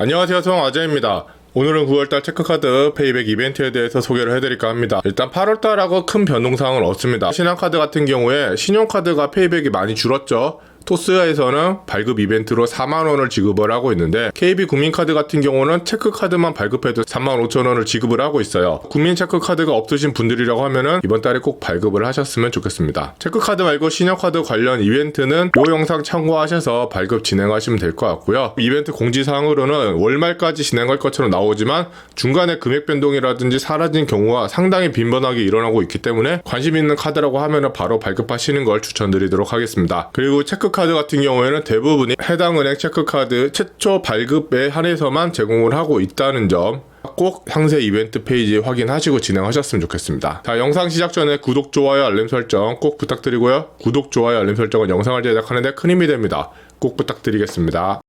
안녕하세요, 송아재입니다. 오늘은 9월달 체크카드 페이백 이벤트에 대해서 소개를 해드릴까 합니다. 일단 8월달하고 큰 변동사항은 없습니다. 신한카드 같은 경우에 신용카드가 페이백이 많이 줄었죠. 토스에서는 발급 이벤트로 4만원을 지급을 하고 있는데 KB국민카드 같은 경우는 체크카드만 발급해도 35,000원을 지급을 하고 있어요. 국민체크카드가 없으신 분들이라고 하면은 이번 달에 꼭 발급을 하셨으면 좋겠습니다. 체크카드 말고 신용카드 관련 이벤트는 이 영상 참고하셔서 발급 진행하시면 될 것 같고요. 이벤트 공지사항으로는 월말까지 진행할 것처럼 나오지만 중간에 금액 변동이라든지 사라진 경우가 상당히 빈번하게 일어나고 있기 때문에 관심 있는 카드라고 하면은 바로 발급하시는 걸 추천드리도록 하겠습니다. 그리고 체크카드 같은 경우에는 대부분이 해당 은행 체크카드 최초 발급에 한해서만 제공을 하고 있다는 점 꼭 상세 이벤트 페이지 확인하시고 진행하셨으면 좋겠습니다. 자, 영상 시작 전에 구독, 좋아요, 알림 설정 꼭 부탁드리고요. 구독, 좋아요, 알림 설정은 영상을 제작하는 데 큰 힘이 됩니다. 꼭 부탁드리겠습니다.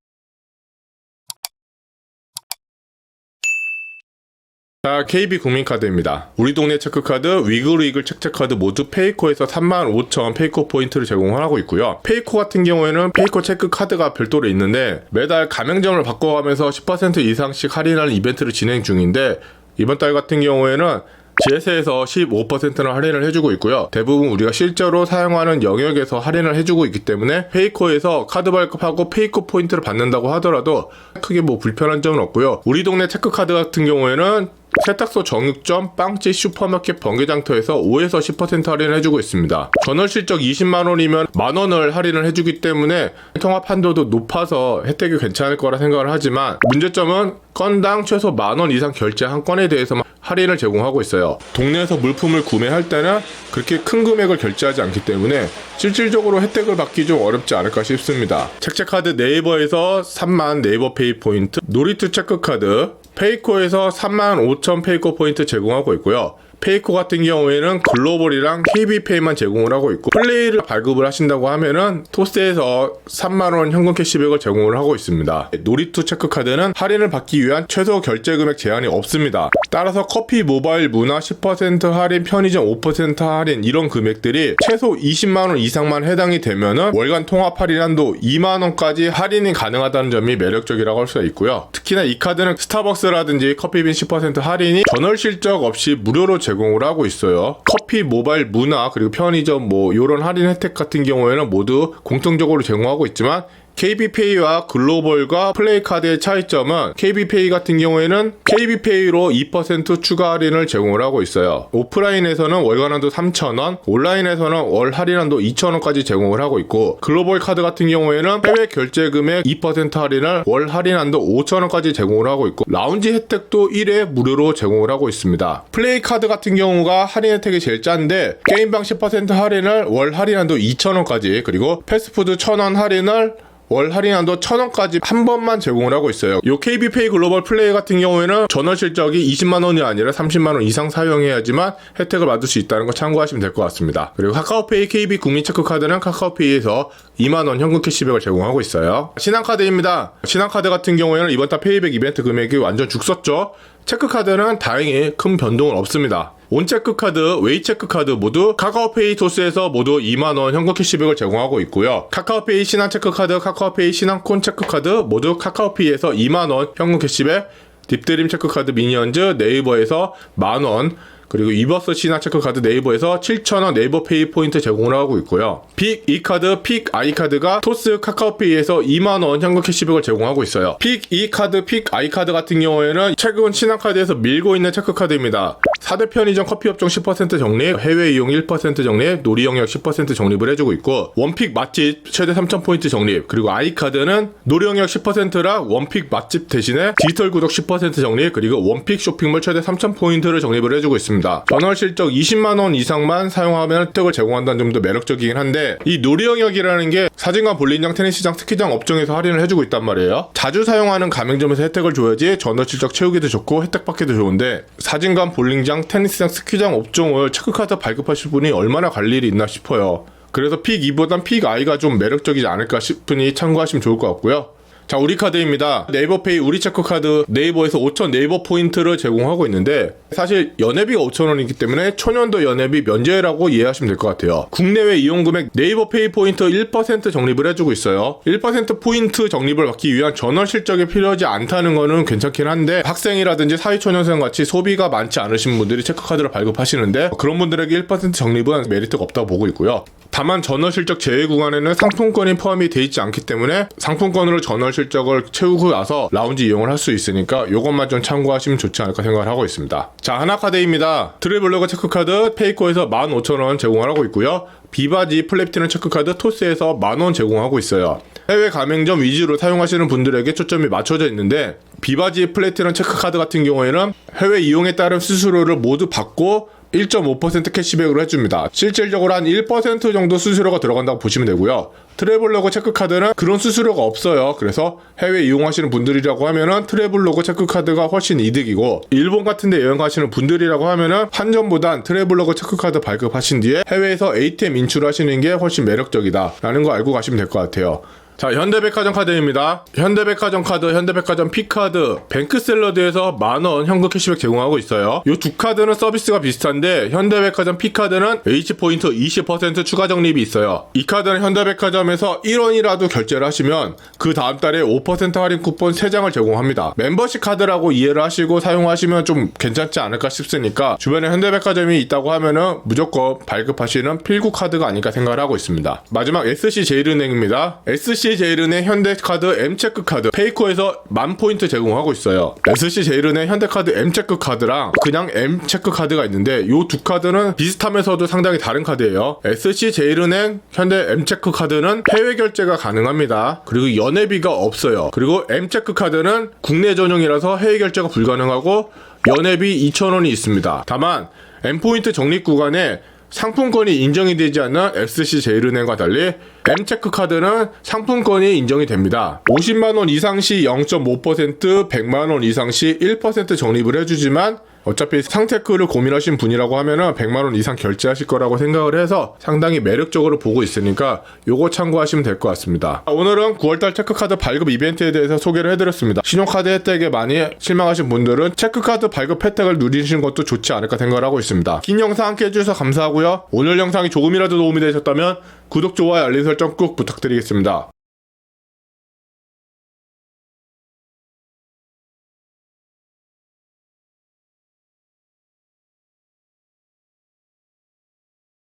자, KB국민카드입니다. 우리 동네 체크카드, 위글위글 체크카드 모두 페이코에서 35,000 페이코 포인트를 제공을 하고 있고요. 페이코 같은 경우에는 페이코 체크카드가 별도로 있는데 매달 가맹점을 바꿔가면서 10% 이상씩 할인하는 이벤트를 진행 중인데 이번 달 같은 경우에는 GS에서 15%는 할인을 해주고 있고요. 대부분 우리가 실제로 사용하는 영역에서 할인을 해주고 있기 때문에 페이코에서 카드 발급하고 페이코 포인트를 받는다고 하더라도 크게 뭐 불편한 점은 없고요. 우리 동네 체크카드 같은 경우에는 세탁소, 정육점, 빵집, 슈퍼마켓, 번개장터에서 5에서 10% 할인을 해주고 있습니다. 전월 실적 20만원이면 만원을 할인을 해주기 때문에 통합 한도도 높아서 혜택이 괜찮을 거라 생각을 하지만 문제점은 건당 최소 만원 이상 결제 한 건에 대해서만 할인을 제공하고 있어요. 동네에서 물품을 구매할 때는 그렇게 큰 금액을 결제하지 않기 때문에 실질적으로 혜택을 받기 좀 어렵지 않을까 싶습니다. 체크카드 네이버에서 3만 네이버페이 포인트, 놀이투 체크카드 페이코에서 35,000 페이코 포인트 제공하고 있고요. 페이코 같은 경우에는 글로벌이랑 KB페이만 제공을 하고 있고 플레이를 발급을 하신다고 하면은 토스에서 3만원 현금 캐시백을 제공을 하고 있습니다. 놀이투 체크카드는 할인을 받기 위한 최소 결제 금액 제한이 없습니다. 따라서 커피 모바일 문화 10% 할인, 편의점 5% 할인 이런 금액들이 최소 20만원 이상만 해당이 되면은 월간 통합 할인 한도 2만원까지 할인이 가능하다는 점이 매력적이라고 할 수가 있고요. 특히나 이 카드는 스타벅스라든지 커피빈 10% 할인이 전월 실적 없이 무료로 제공을 하고 있어요. 커피 모바일 문화 그리고 편의점 뭐 이런 할인 혜택 같은 경우에는 모두 공통적으로 제공하고 있지만 KB페이와 글로벌과 플레이카드의 차이점은 KB페이 같은 경우에는 KB페이로 2% 추가 할인을 제공을 하고 있어요. 오프라인에서는 월간 한도 3,000원, 온라인에서는 월 할인 한도 2,000원까지 제공을 하고 있고 글로벌 카드 같은 경우에는 해외 결제 금액 2% 할인을 월 할인 한도 5,000원까지 제공을 하고 있고 라운지 혜택도 1회 무료로 제공을 하고 있습니다. 플레이카드 같은 경우가 할인 혜택이 제일 짠데 게임방 10% 할인을 월 할인 한도 2,000원까지 그리고 패스트푸드 1,000원 할인을 월 할인 한도 1,000원까지 한 번만 제공을 하고 있어요. 요 KB페이 글로벌 플레이 같은 경우에는 전월 실적이 20만원이 아니라 30만원 이상 사용해야지만 혜택을 받을 수 있다는 거 참고하시면 될 것 같습니다. 그리고 카카오페이 KB 국민체크카드는 카카오페이에서 2만원 현금 캐시백을 제공하고 있어요. 신한카드입니다. 신한카드 같은 경우에는 이번 달 페이백 이벤트 금액이 완전 죽섰죠. 체크카드는 다행히 큰 변동은 없습니다. 온체크카드, 웨이체크카드 모두 카카오페이 토스에서 모두 2만원 현금 캐시백을 제공하고 있고요. 카카오페이 신한체크카드, 카카오페이 신한콘 체크카드 모두 카카오페이에서 2만원 현금 캐시백, 딥드림 체크카드 미니언즈 네이버에서 만원, 그리고 이버스 신한체크카드 네이버에서 7,000원 네이버페이 포인트 제공을 하고 있고요. 픽 이카드, 픽 아이카드가 토스 카카오페이에서 2만원 현금 캐시백을 제공하고 있어요. 픽 이카드, 픽 아이카드 같은 경우에는 최근 신한카드에서 밀고 있는 체크카드입니다. 4대 편의점 커피업종 10% 적립, 해외 이용 1% 적립, 놀이 영역 10% 적립을 해주고 있고 원픽 맛집 최대 3,000포인트 적립, 그리고 아이카드는 놀이 영역 10%라 원픽 맛집 대신에 디지털 구독 10% 적립, 그리고 원픽 쇼핑몰 최대 3,000포인트를 적립을 해주고 있습니다. 전월 실적 20만원 이상만 사용하면 혜택을 제공한다는 점도 매력적이긴 한데 이 놀이 영역이라는 게 사진관, 볼링장, 테니스장, 스키장 업종에서 할인을 해주고 있단 말이에요. 자주 사용하는 가맹점에서 혜택을 줘야지 전월 실적 채우기도 좋고 혜택 받기도 좋은데 사진관, 볼링장, 테니스장, 스키장 업종을 체크카드 발급하실 분이 얼마나 갈 일이 있나 싶어요. 그래서 픽 2보단 픽 I가 좀 매력적이지 않을까 싶으니 참고하시면 좋을 것 같고요. 자, 우리카드입니다. 네이버페이 우리체크카드 네이버에서 5,000 네이버 포인트를 제공하고 있는데 사실 연회비가 5,000원이기 때문에 초년도 연회비 면제라고 이해하시면 될 것 같아요. 국내외 이용금액 네이버페이 포인트 1% 적립을 해주고 있어요. 1% 포인트 적립을 받기 위한 전월 실적이 필요하지 않다는 거는 괜찮긴 한데 학생이라든지 사회초년생 같이 소비가 많지 않으신 분들이 체크카드를 발급하시는데 그런 분들에게 1% 적립은 메리트가 없다고 보고 있고요. 다만 전월 실적 제외 구간에는 상품권이 포함이 돼 있지 않기 때문에 상품권으로 전월 실적을 채우고 나서 라운지 이용을 할 수 있으니까 이것만 좀 참고하시면 좋지 않을까 생각을 하고 있습니다. 자, 하나카드입니다. 트래블러그 체크카드 페이코에서 15,000원 제공하고 있고요. 비바지 플래티넘 체크카드 토스에서 10,000원 제공하고 있어요. 해외 가맹점 위주로 사용하시는 분들에게 초점이 맞춰져 있는데 비바지 플래티넘 체크카드 같은 경우에는 해외 이용에 따른 수수료를 모두 받고 1.5% 캐시백으로 해줍니다. 실질적으로 한 1% 정도 수수료가 들어간다고 보시면 되고요. 트래블러그 체크카드는 그런 수수료가 없어요. 그래서 해외 이용하시는 분들이라고 하면은 트래블러그 체크카드가 훨씬 이득이고 일본 같은 데 여행 가시는 분들이라고 하면은 환전보단 트래블러그 체크카드 발급하신 뒤에 해외에서 ATM 인출하시는 게 훨씬 매력적이다 라는 거 알고 가시면 될 것 같아요. 자, 현대백화점 카드입니다. 현대백화점 카드, 현대백화점 P카드, 뱅크샐러드에서 10,000원 현금 캐시백 제공하고 있어요. 이 두 카드는 서비스가 비슷한데 현대백화점 P카드는 H포인트 20% 추가 적립이 있어요. 이 카드는 현대백화점에서 1원이라도 결제를 하시면 그 다음 달에 5% 할인 쿠폰 3장을 제공합니다. 멤버십 카드라고 이해를 하시고 사용하시면 좀 괜찮지 않을까 싶으니까 주변에 현대백화점이 있다고 하면은 무조건 발급하시는 필구 카드가 아닐까 생각을 하고 있습니다. 마지막 SC제일은행입니다. SC제일은행 현대카드 M체크카드 페이코에서 10,000포인트 제공하고 있어요. SC제일은행 현대카드 M체크카드랑 그냥 M체크카드가 있는데 이 두 카드는 비슷하면서도 상당히 다른 카드예요. SC제일은행 현대 M체크카드는 해외 결제가 가능합니다. 그리고 연회비가 없어요. 그리고 M체크카드는 국내 전용이라서 해외 결제가 불가능하고 연회비 2,000원이 있습니다. 다만 M포인트 적립 구간에 상품권이 인정이 되지 않는 SC제일은행과 달리 M체크카드는 상품권이 인정이 됩니다. 50만원 이상 시 0.5%, 100만원 이상 시 1% 적립을 해주지만 어차피 상테크를 고민하신 분이라고 하면은 100만원 이상 결제하실 거라고 생각을 해서 상당히 매력적으로 보고 있으니까 요거 참고하시면 될 것 같습니다. 오늘은 9월달 체크카드 발급 이벤트에 대해서 소개를 해드렸습니다. 신용카드 혜택에 많이 실망하신 분들은 체크카드 발급 혜택을 누리시는 것도 좋지 않을까 생각을 하고 있습니다. 긴 영상 함께 해주셔서 감사하고요. 오늘 영상이 조금이라도 도움이 되셨다면 구독, 좋아요, 알림 설정 꼭 부탁드리겠습니다.